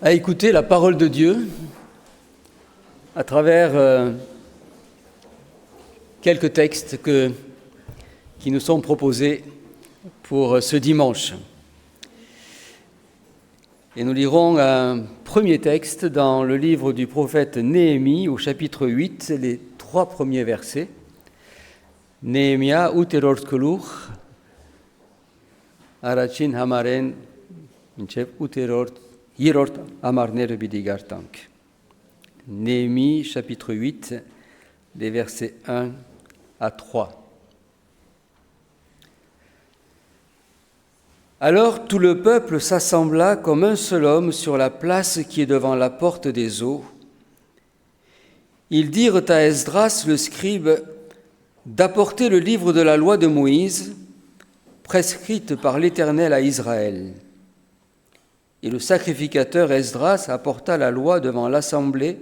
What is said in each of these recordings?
à écouter la parole de Dieu à travers quelques textes qui nous sont proposés pour ce dimanche. Et nous lirons un premier texte dans le livre du prophète Néhémie, au chapitre 8, les 3 premiers versets. Néhémia uterort kelur, arachin hamaren, minchef uterort yirort amarner bidigartank. Néhémie, chapitre 8, les versets 1 à 3. Alors tout le peuple s'assembla comme un seul homme sur la place qui est devant la porte des eaux. Ils dirent à Esdras le scribe d'apporter le livre de la loi de Moïse, prescrite par l'Éternel à Israël. Et le sacrificateur Esdras apporta la loi devant l'assemblée,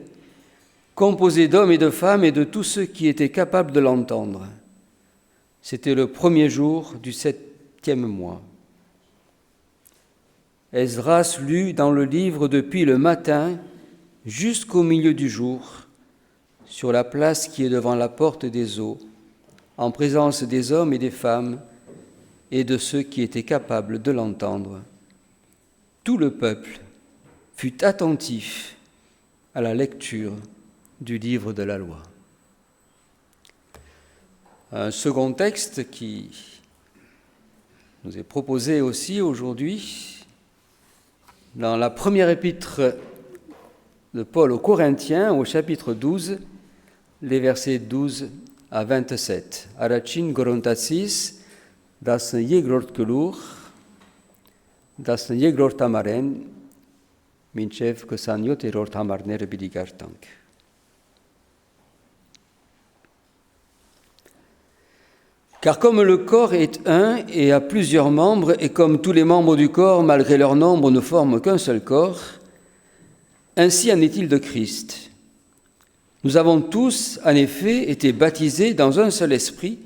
composée d'hommes et de femmes et de tous ceux qui étaient capables de l'entendre. C'était le 1er jour du 7e mois. Esdras lut dans le livre depuis le matin jusqu'au milieu du jour, sur la place qui est devant la porte des eaux, en présence des hommes et des femmes et de ceux qui étaient capables de l'entendre. Tout le peuple fut attentif à la lecture du livre de la loi. Un second texte qui nous est proposé aussi aujourd'hui, dans la première épître de Paul aux Corinthiens, au chapitre 12, les versets 12 à 27. Arachin gorontasis, das yegrort kelur, das yegrort amaren, minchev kesanyot erort amarner bidigartank. Car comme le corps est un et a plusieurs membres, et comme tous les membres du corps, malgré leur nombre, ne forment qu'un seul corps, ainsi en est-il de Christ. Nous avons tous, en effet, été baptisés dans un seul esprit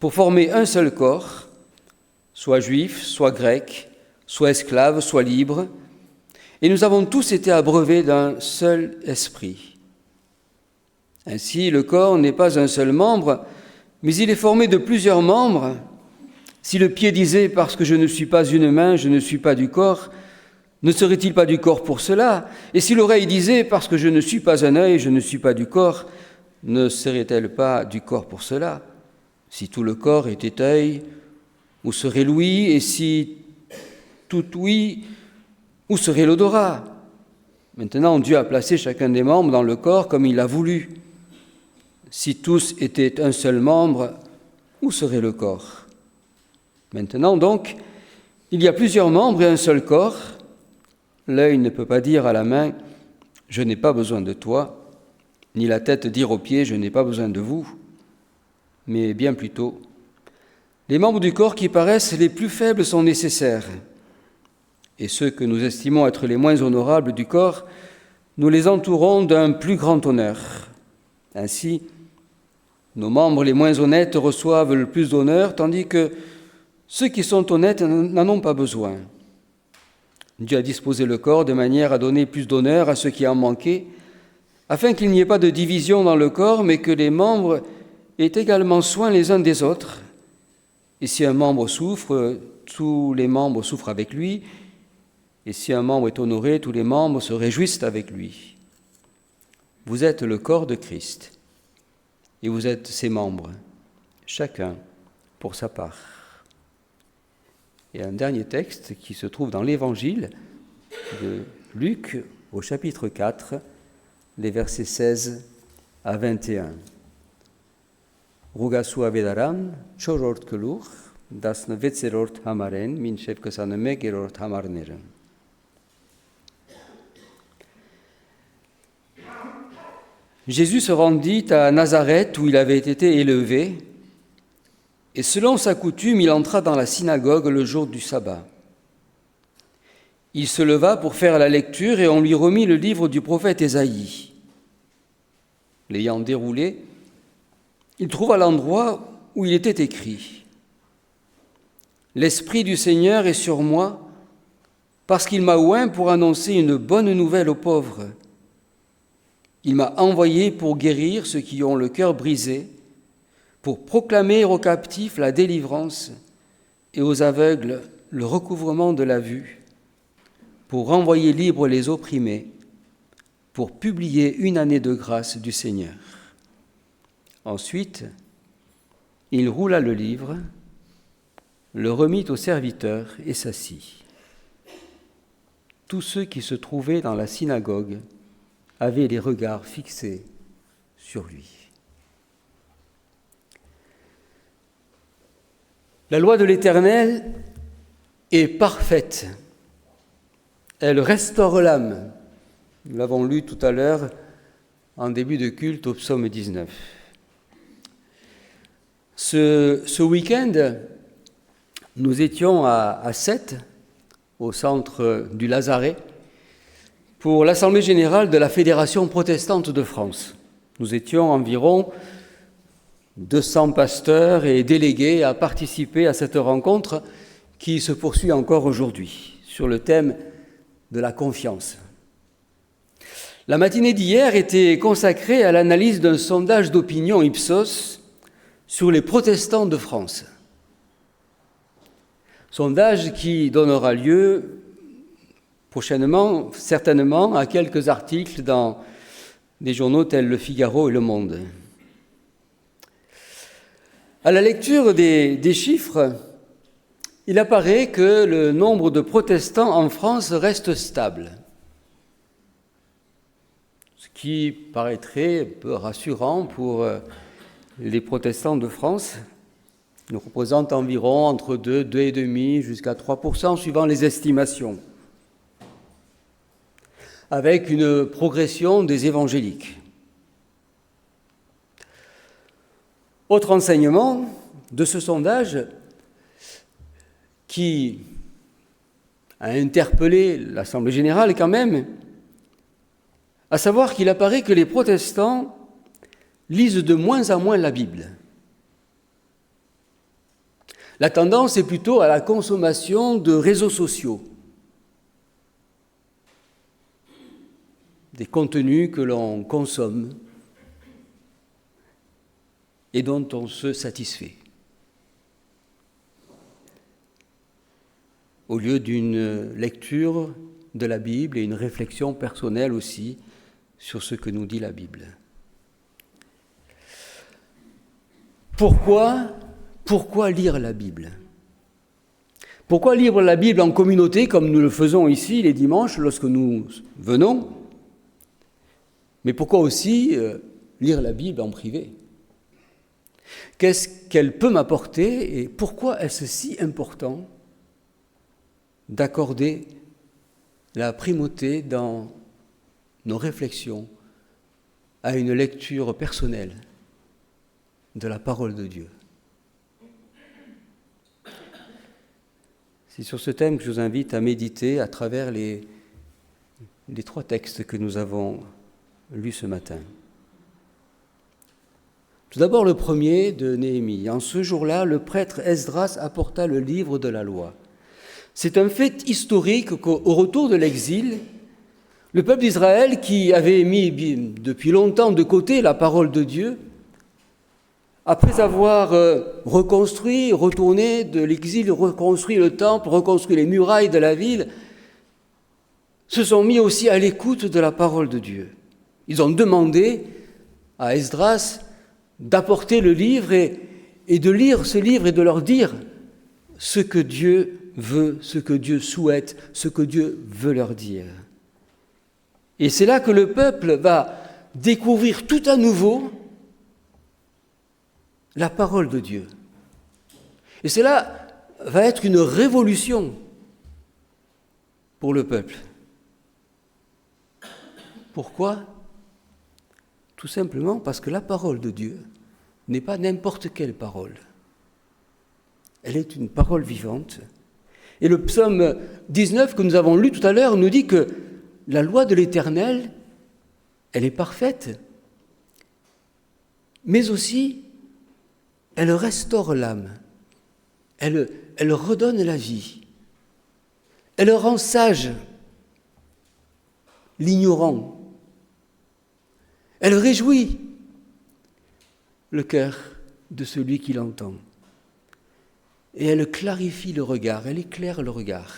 pour former un seul corps, soit juif, soit grec, soit esclave, soit libre, et nous avons tous été abreuvés d'un seul esprit. Ainsi, le corps n'est pas un seul membre, mais il est formé de plusieurs membres. Si le pied disait « parce que je ne suis pas une main, je ne suis pas du corps », ne serait-il pas du corps pour cela ? Et si l'oreille disait « parce que je ne suis pas un œil, je ne suis pas du corps », ne serait-elle pas du corps pour cela ? Si tout le corps était œil, où serait l'ouïe ? Et si tout ouïe, où serait l'odorat ? Maintenant, Dieu a placé chacun des membres dans le corps comme il l'a voulu. Si tous étaient un seul membre, où serait le corps ? Maintenant donc, il y a plusieurs membres et un seul corps. L'œil ne peut pas dire à la main « je n'ai pas besoin de toi », ni la tête dire aux pieds « je n'ai pas besoin de vous », mais bien plutôt, les membres du corps qui paraissent les plus faibles sont nécessaires, et ceux que nous estimons être les moins honorables du corps, nous les entourons d'un plus grand honneur. Ainsi, nos membres les moins honnêtes reçoivent le plus d'honneur, tandis que ceux qui sont honnêtes n'en ont pas besoin. Dieu a disposé le corps de manière à donner plus d'honneur à ceux qui en manquaient, afin qu'il n'y ait pas de division dans le corps, mais que les membres aient également soin les uns des autres. Et si un membre souffre, tous les membres souffrent avec lui, et si un membre est honoré, tous les membres se réjouissent avec lui. Vous êtes le corps de Christ. Et vous êtes ses membres, chacun pour sa part. Et un dernier texte qui se trouve dans l'Évangile de Luc, au chapitre 4, les versets 16 à 21. Rugasu avedaran, chorort kelur, das nevetserort hamaren, minchev kesanemegerort hamarneren. Jésus se rendit à Nazareth où il avait été élevé, et selon sa coutume, il entra dans la synagogue le jour du sabbat. Il se leva pour faire la lecture et on lui remit le livre du prophète Ésaïe. L'ayant déroulé, il trouva l'endroit où il était écrit « L'Esprit du Seigneur est sur moi, parce qu'il m'a oint pour annoncer une bonne nouvelle aux pauvres. Il m'a envoyé pour guérir ceux qui ont le cœur brisé, pour proclamer aux captifs la délivrance et aux aveugles le recouvrement de la vue, pour renvoyer libres les opprimés, pour publier une année de grâce du Seigneur. Ensuite, il roula le livre, le remit au serviteur et s'assit. Tous ceux qui se trouvaient dans la synagogue avaient les regards fixés sur lui. La loi de l'Éternel est parfaite. Elle restaure l'âme. Nous l'avons lu tout à l'heure en début de culte au psaume 19. Ce week-end, nous étions à Sète, au centre du Lazaret, pour l'Assemblée générale de la Fédération protestante de France. Nous étions environ 200 pasteurs et délégués à participer à cette rencontre qui se poursuit encore aujourd'hui sur le thème de la confiance. La matinée d'hier était consacrée à l'analyse d'un sondage d'opinion Ipsos sur les protestants de France. Sondage qui donnera lieu prochainement, certainement, à quelques articles dans des journaux tels Le Figaro et Le Monde. À la lecture des chiffres, il apparaît que le nombre de protestants en France reste stable, ce qui paraîtrait un peu rassurant pour les protestants de France. Ils représentent environ entre 2, 2,5 jusqu'à 3%, suivant les estimations, avec une progression des évangéliques. Autre enseignement de ce sondage qui a interpellé l'Assemblée générale quand même, à savoir qu'il apparaît que les protestants lisent de moins en moins la Bible. La tendance est plutôt à la consommation de réseaux sociaux, des contenus que l'on consomme et dont on se satisfait, au lieu d'une lecture de la Bible et une réflexion personnelle aussi sur ce que nous dit la Bible. Pourquoi lire la Bible ? Pourquoi lire la Bible en communauté, comme nous le faisons ici les dimanches lorsque nous venons ? Mais pourquoi aussi lire la Bible en privé ? Qu'est-ce qu'elle peut m'apporter et pourquoi est-ce si important d'accorder la primauté dans nos réflexions à une lecture personnelle de la parole de Dieu ? C'est sur ce thème que je vous invite à méditer à travers les 3 textes que nous avons lus ce matin. Tout d'abord, le premier de Néhémie. En ce jour-là, le prêtre Esdras apporta le livre de la loi. C'est un fait historique qu'au retour de l'exil, le peuple d'Israël, qui avait mis depuis longtemps de côté la parole de Dieu, après avoir retourné de l'exil, reconstruit le temple, reconstruit les murailles de la ville, se sont mis aussi à l'écoute de la parole de Dieu. Ils ont demandé à Esdras d'apporter le livre et de lire ce livre et de leur dire ce que Dieu veut, ce que Dieu souhaite, ce que Dieu veut leur dire. Et c'est là que le peuple va découvrir tout à nouveau la parole de Dieu. Et cela va être une révolution pour le peuple. Pourquoi ? Tout simplement parce que la parole de Dieu n'est pas n'importe quelle parole. Elle est une parole vivante. Et le psaume 19 que nous avons lu tout à l'heure nous dit que la loi de l'Éternel, elle est parfaite, mais aussi elle restaure l'âme, elle redonne la vie, Elle rend sage l'ignorant. Elle réjouit le cœur de celui qui l'entend. Et elle clarifie le regard, elle éclaire le regard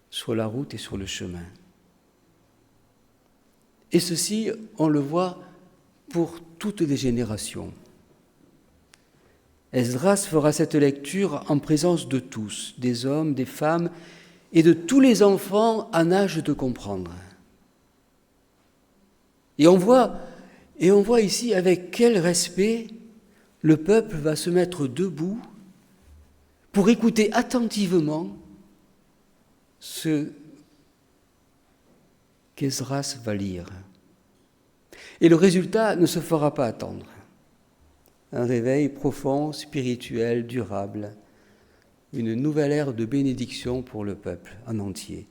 sur la route et sur le chemin. Et ceci, on le voit pour toutes les générations. Esdras fera cette lecture en présence de tous, des hommes, des femmes et de tous les enfants en âge de comprendre. Et on voit ici avec quel respect le peuple va se mettre debout pour écouter attentivement ce qu'Esdras va lire. Et le résultat ne se fera pas attendre. Un réveil profond, spirituel, durable, une nouvelle ère de bénédiction pour le peuple en entier.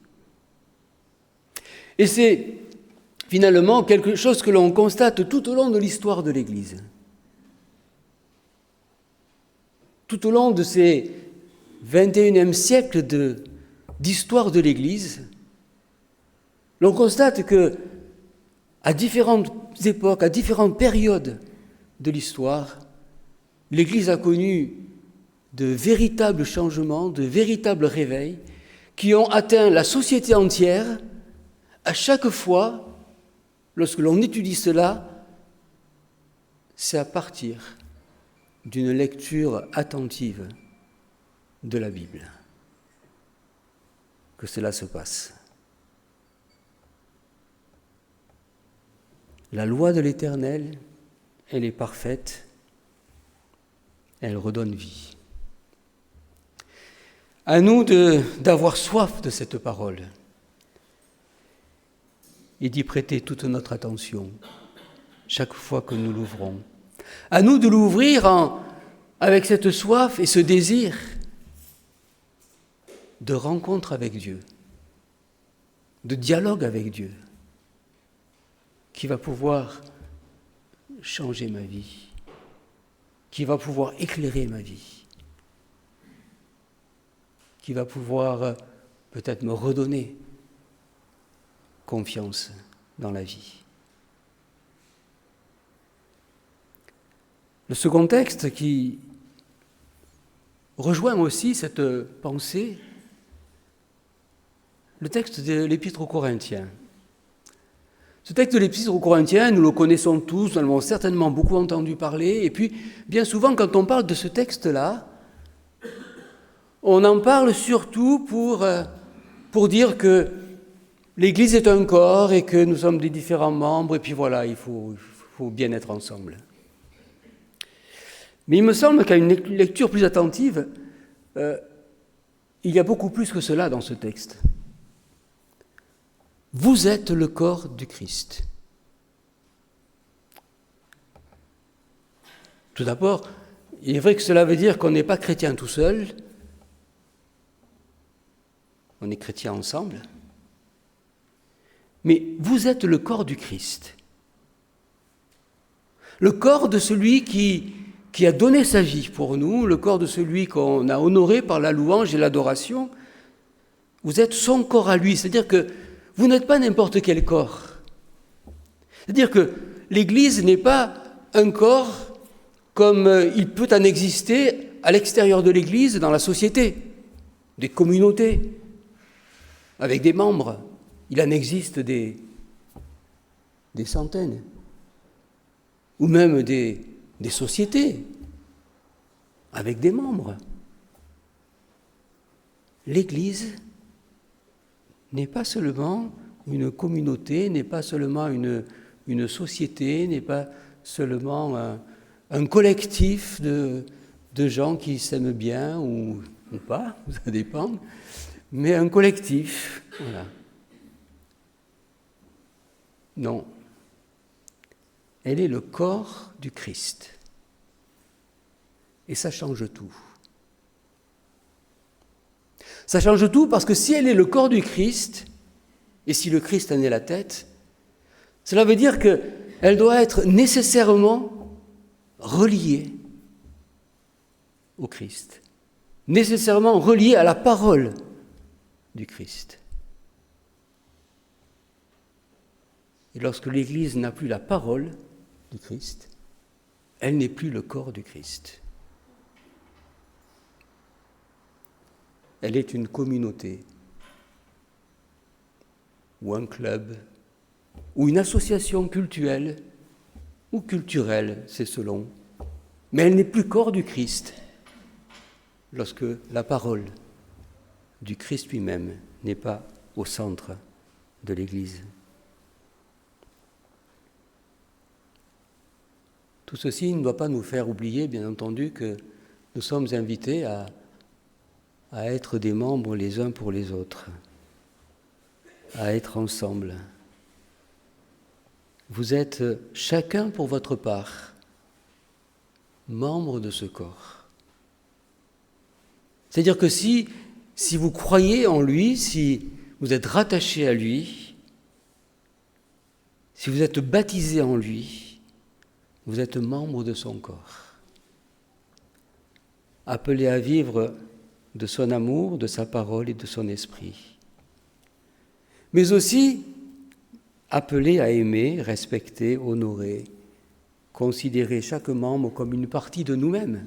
Et c'est finalement quelque chose que l'on constate tout au long de l'histoire de l'Église. Tout au long de ces 21e siècles d'histoire de l'Église, l'on constate que, à différentes époques, à différentes périodes de l'histoire, l'Église a connu de véritables changements, de véritables réveils qui ont atteint la société entière. À chaque fois, lorsque l'on étudie cela, c'est à partir d'une lecture attentive de la Bible que cela se passe. La loi de l'Éternel, elle est parfaite, elle redonne vie. À nous d'avoir soif de cette parole et d'y prêter toute notre attention chaque fois que nous l'ouvrons. À nous de l'ouvrir avec cette soif et ce désir de rencontre avec Dieu, de dialogue avec Dieu, qui va pouvoir changer ma vie, qui va pouvoir éclairer ma vie, qui va pouvoir peut-être me redonner confiance dans la vie. Le second texte qui rejoint aussi cette pensée, le texte de l'Épître aux Corinthiens. Ce texte de l'Épître aux Corinthiens, nous le connaissons tous, nous en avons certainement beaucoup entendu parler, et puis bien souvent quand on parle de ce texte-là, on en parle surtout pour dire que l'Église est un corps et que nous sommes des différents membres, et puis voilà, il faut bien être ensemble. Mais il me semble qu'à une lecture plus attentive, il y a beaucoup plus que cela dans ce texte. Vous êtes le corps du Christ. Tout d'abord, il est vrai que cela veut dire qu'on n'est pas chrétien tout seul, on est chrétien ensemble, mais vous êtes le corps du Christ. Le corps de celui qui a donné sa vie pour nous, le corps de celui qu'on a honoré par la louange et l'adoration. Vous êtes son corps à lui, c'est-à-dire que vous n'êtes pas n'importe quel corps. C'est-à-dire que l'Église n'est pas un corps comme il peut en exister à l'extérieur de l'Église, dans la société, des communautés, avec des membres. Il en existe des centaines, ou même des sociétés, avec des membres. L'Église n'est pas seulement une communauté, n'est pas seulement une société, n'est pas seulement un collectif de gens qui s'aiment bien ou pas, ça dépend, mais un collectif, voilà. Non. Elle est le corps du Christ. Et ça change tout. Ça change tout parce que si elle est le corps du Christ, et si le Christ en est la tête, cela veut dire qu'elle doit être nécessairement reliée au Christ, nécessairement reliée à la parole du Christ. Et lorsque l'Église n'a plus la parole du Christ, elle n'est plus le corps du Christ. Elle est une communauté, ou un club, ou une association cultuelle, ou culturelle, c'est selon. Mais elle n'est plus corps du Christ, lorsque la parole du Christ lui-même n'est pas au centre de l'Église. Tout ceci ne doit pas nous faire oublier, bien entendu, que nous sommes invités à être des membres les uns pour les autres, à être ensemble. Vous êtes chacun pour votre part membre de ce corps. C'est-à-dire que si vous croyez en lui, si vous êtes rattaché à lui, si vous êtes baptisé en lui, vous êtes membre de son corps, appelé à vivre de son amour, de sa parole et de son esprit, mais aussi appelé à aimer, respecter, honorer, considérer chaque membre comme une partie de nous-mêmes,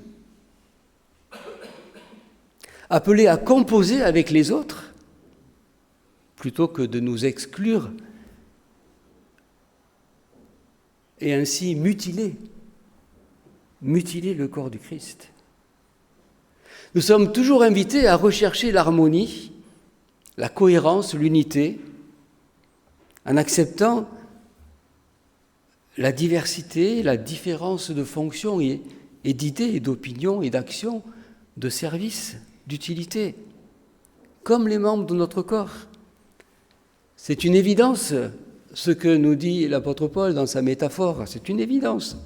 appelé à composer avec les autres, plutôt que de nous exclure et ainsi mutiler le corps du Christ. Nous sommes toujours invités à rechercher l'harmonie, la cohérence, l'unité, en acceptant la diversité, la différence de fonctions et d'idées et d'opinions et d'actions, de services, d'utilité, comme les membres de notre corps. C'est une évidence, ce que nous dit l'apôtre Paul dans sa métaphore, c'est une évidence.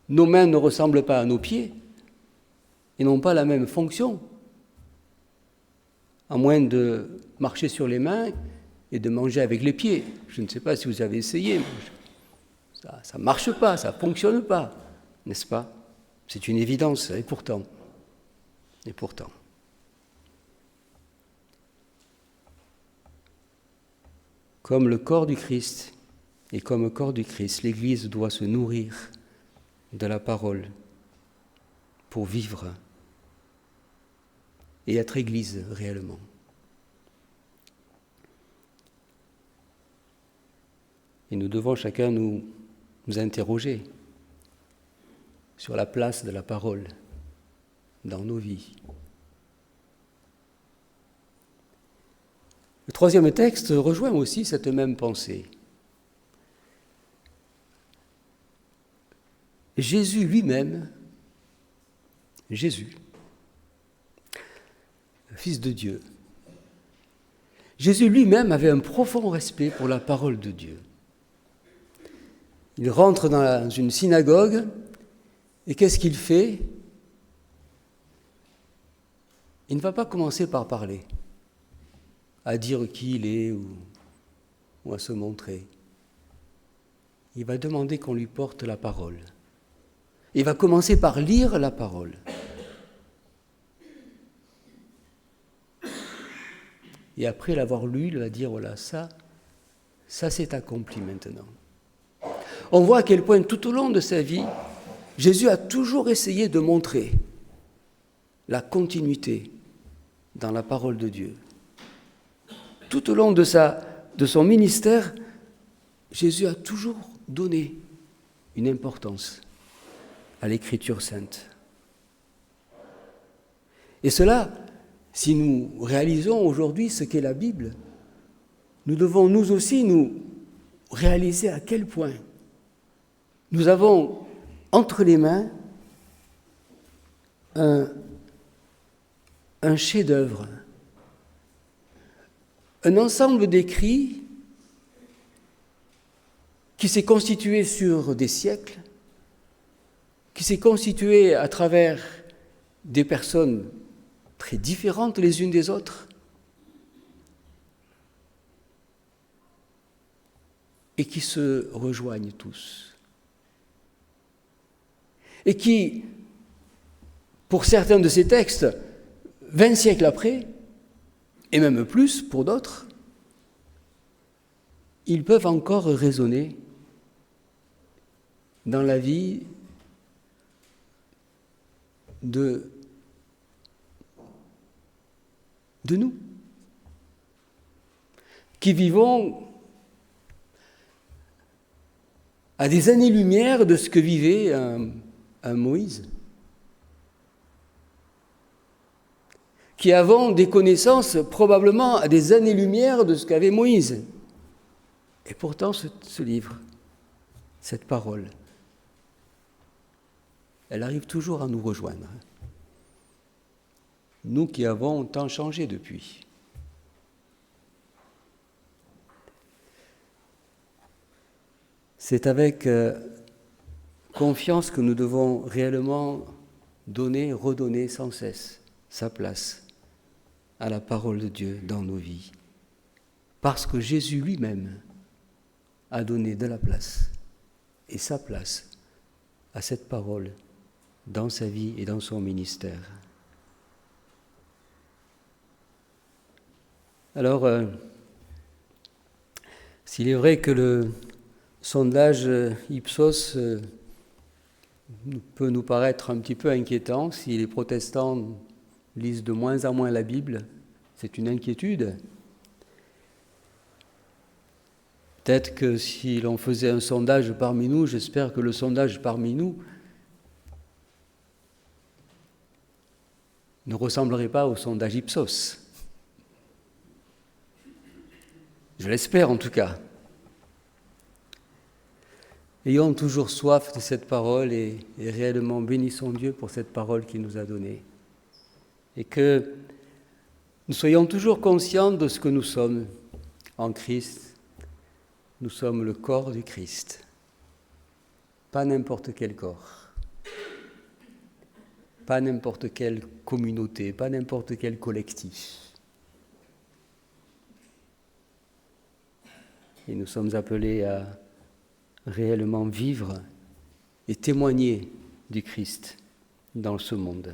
Nos mains ne ressemblent pas à nos pieds et n'ont pas la même fonction, à moins de marcher sur les mains et de manger avec les pieds. Je ne sais pas si vous avez essayé, mais ça ne marche pas, ça ne fonctionne pas, n'est-ce pas? C'est une évidence, et pourtant. Comme le corps du Christ et comme le corps du Christ, l'Église doit se nourrir de la parole pour vivre et être Église réellement. Et nous devons chacun nous interroger sur la place de la parole dans nos vies. Le troisième texte rejoint aussi cette même pensée. Jésus lui-même, Jésus, Fils de Dieu, Jésus lui-même avait un profond respect pour la parole de Dieu. Il rentre dans une synagogue et qu'est-ce qu'il fait? Il ne va pas commencer par parler, à dire qui il est ou à se montrer. Il va demander qu'on lui porte la parole. Il va commencer par lire la parole. Et après l'avoir lu, il va dire, voilà, ça c'est accompli maintenant. On voit à quel point tout au long de sa vie, Jésus a toujours essayé de montrer la continuité dans la parole de Dieu. Tout au long de son ministère, Jésus a toujours donné une importance à l'Écriture sainte. Et cela, si nous réalisons aujourd'hui ce qu'est la Bible, nous devons nous aussi nous réaliser à quel point nous avons entre les mains un chef-d'œuvre, un ensemble d'écrits qui s'est constitué sur des siècles, qui s'est constitué à travers des personnes très différentes les unes des autres, et qui se rejoignent tous. Et qui, pour certains de ces textes, 20 siècles après, et même plus pour d'autres, ils peuvent encore résonner dans la vie de nous, qui vivons à des années-lumière de ce que vivait un Moïse, qui avons des connaissances probablement à des années-lumière de ce qu'avait Moïse. Et pourtant, ce livre, cette parole, elle arrive toujours à nous rejoindre. Nous qui avons tant changé depuis. C'est avec confiance que nous devons réellement donner, redonner sans cesse sa place à la parole de Dieu dans nos vies. Parce que Jésus lui-même a donné de la place et sa place à cette parole dans sa vie et dans son ministère. Alors, s'il est vrai que le sondage Ipsos peut nous paraître un petit peu inquiétant, si les protestants lisent de moins en moins la Bible, c'est une inquiétude. Peut-être que si l'on faisait un sondage parmi nous, j'espère que le sondage parmi nous ne ressemblerait pas au sondage Ipsos. Je l'espère en tout cas. Ayons toujours soif de cette parole et réellement bénissons Dieu pour cette parole qu'il nous a donnée. Et que nous soyons toujours conscients de ce que nous sommes en Christ. Nous sommes le corps du Christ, pas n'importe quel corps, pas n'importe quelle communauté, pas n'importe quel collectif. Et nous sommes appelés à réellement vivre et témoigner du Christ dans ce monde.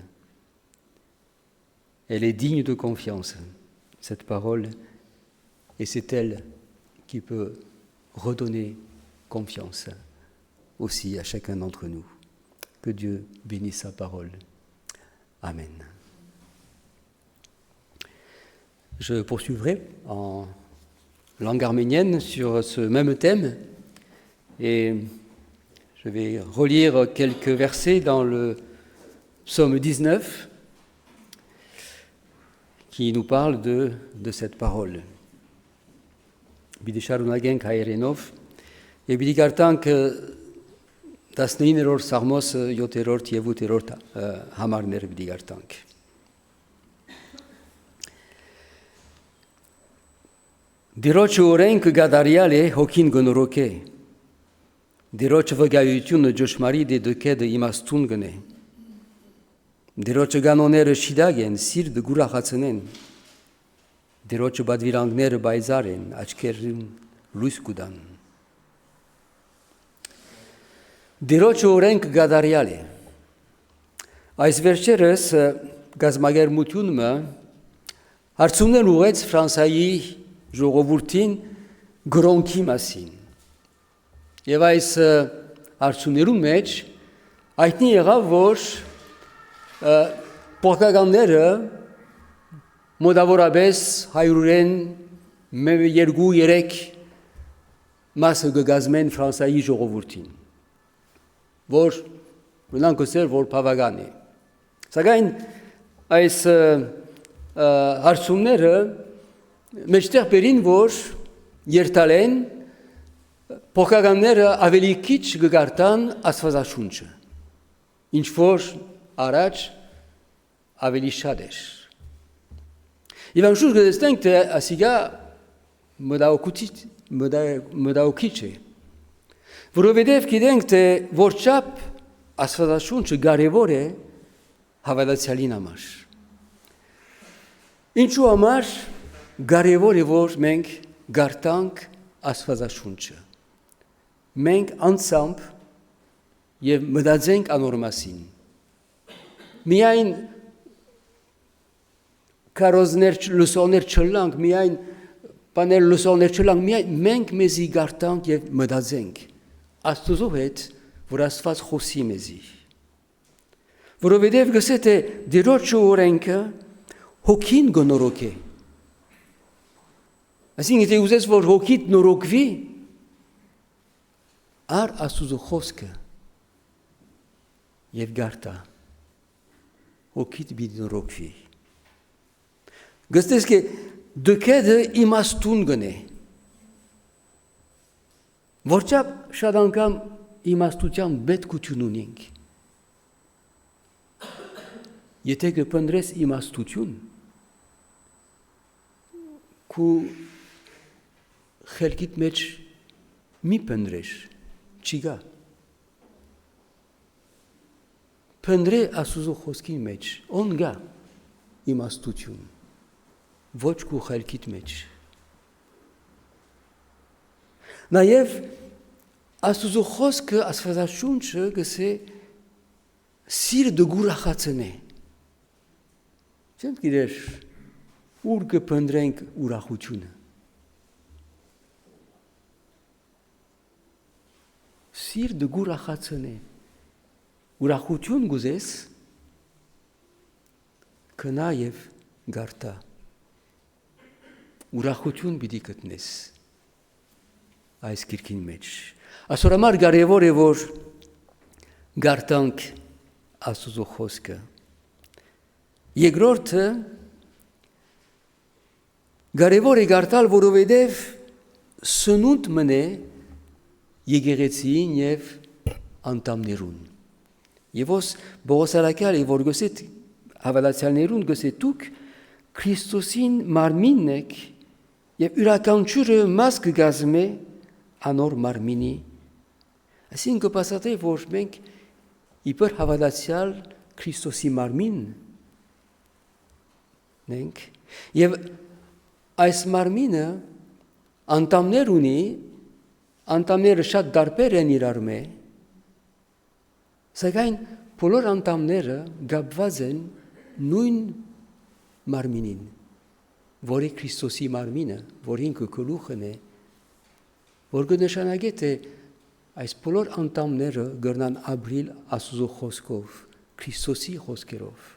Elle est digne de confiance, cette parole, et c'est elle qui peut redonner confiance aussi à chacun d'entre nous. Que Dieu bénisse sa parole. Amen. Je poursuivrai en langue arménienne sur ce même thème et je vais relire quelques versets dans le psaume 19 qui nous parle de cette parole. Բիդիշարունագենք հայերենով եւ պիտի կարդանք 19-րդ Սաղմոսը 7-րդ եւ 8-րդ համարները պիտի կարդանք. Դիրոջը օրենքը գադարյալ է, հոգին գնորոք է. Դիրոջը վկայությունը ճշմարիտ է, դքեդը իմաստուն գնե. Դիրոջը կանոնները շիդագ են, սիրտը գուրախացնեն. Դիրոջը բադվիրանքները բայզար են, աչքերին լույս կուտան. Դիրոջը օրենք գադարյալ է. Այս վերջերս գազագերմությունը հարցումներ ուղեց Ֆրանսայի ժողովրդին գրոնքի մասին. Եվ այս հարցումներու մեջ հայտնի եղավ, որ փոխականները մոտավորապես 102-3 մասը կգազմեն Ֆրանսայի ժողովրդին, որ մնանք ասել, որ բավական է։ Սակայն այս հարցումները մեջտեղ բերին, որ երթալեն փոխականները ավելի քիչ կգարտան Աստվածաշունչը, ինչ որ առաջ ավելի շատ էր։ Եվ անշուշտ կտեսնենք, թե ասիգա մտահոգիչ է, որովհետև գիտենք, թե որչափ Աստվածաշունչը կարևոր է հավատացյալին համար։ Ինչու համար կարևոր է, որ մենք գարտանք Աստվածաշունչը։ Մենք անձամբ եւ մտածենք անոր մասին։ Միայն lăsorner cel miain, panel lăsorner cel miain, menk mezi gartank je mădazenk. Astăzi o het, vor să faci hosi mezi. Vor vedev găsete de roce orencă, hokin gonoroche. Assim te uzes vor hokit norokvi, ar astăzi o hoscă. Je garta. Hokit bid norokvi. Găsesc că de câte imastungăne. Vorcea șadancam imastuceam bet cu ciununink. Este că pândres imastuciun cu helkit meci mi pândreș, ciga. Pândre asuzo hoskin meci, onga imastuciun. Voci cu helkit meci. Naiev asuzo hoscă asfazașunță că se sir de gura hațăne. Ce-mi chideș? Urcă pândrenc urahuciună. Sir de gura hațăne. Urahuciun guzes că naiev garta. Urahuciun bidicătnes. Ai skirkin meci. Asoramar garevor gartank asuzo hoscă. E grortă, garevore gartal vorovedev să nu-t mâne e gereții nev antamnerun. E vos borosalacal e vor găsit avalațial nerun găsit tuc Cristosin marminec e uracanciură masc gazme anor marmini. Asin că pasate vor menc iper avalațial Cristosin marmin. Nenc. E ais marmină antamneruni antamner șat dar perenir arme să gain polor antamneră gabvazen nuin marminin vori Cristosi marmină vorin că căluhăne vor gândeșanaghete ais polor antamneră gărnan abril asuzo hoskov Cristosi hoskerov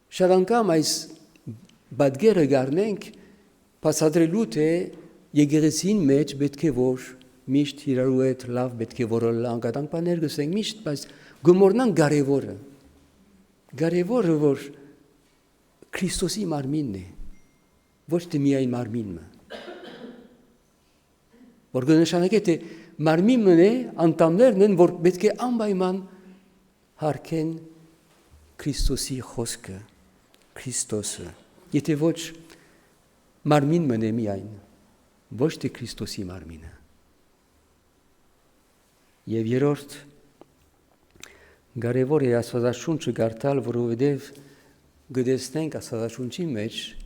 Șadancam ais badgheră garnenc pasadre lute e gerețin meci betkevor miști hiraruet lav betkevor langa dank panergăseng miști pas gumornan garevoră vor Cristosi marminne vor te miai marminmă vor gândeșanachete marminmăne antamnernen vor betke ambaiman harken Cristosi hoscă Cristosă. Este voci marmin mene miain. Voște Cristosi marmină. E vierort garevore asfazașunță gartal vorovedev gădestenc asfazașuncin meci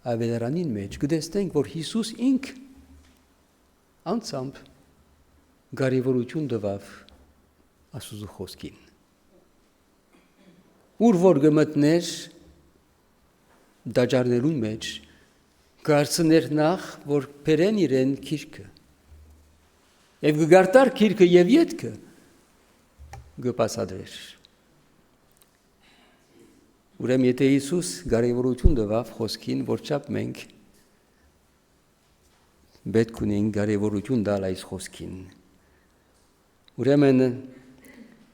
avederanin meci gădestenc vor Iisus inc ansamp garevoruciun dăvav asuzu hoskin. Ur vor gămătneș da jarnerun meci, gar să nach vor pereniren kirke. Ev gartar kirke je vietke, găpas adreș. Urem ete Iisus, gar evoluciun de vav, hoskin, vor ceap menc, bet kuning, gar evoluciun da la is hoskin. Uremen,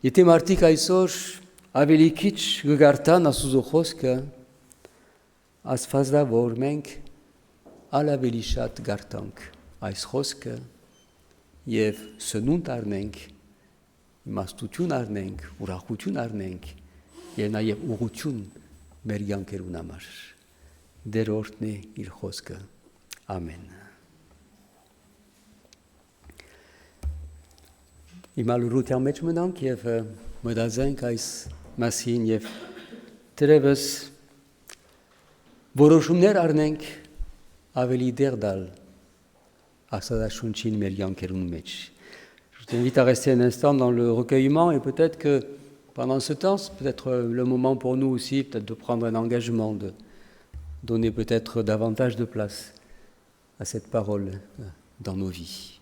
ete martica isos, avelikic, găgartan, asuzo hoscă, as fazda vormenc ala velișat gartanc ais hoscă jev sănunt arnenc mastuciun arnenc urahuciun arnenc jena jev uruciun mergiankerun amar derortne il hoscă amen. Imal rutiam meci mădanc jev mădazenc ais masin jev trebes Voroșumner arnenc aveli derdal asadașuncin merian kerun meci. Je t'invite à rester un instant dans le recueillement et peut-être que pendant ce temps, c'est peut-être le moment pour nous aussi, peut-être de prendre un engagement, de donner peut-être davantage de place à cette parole dans nos vies.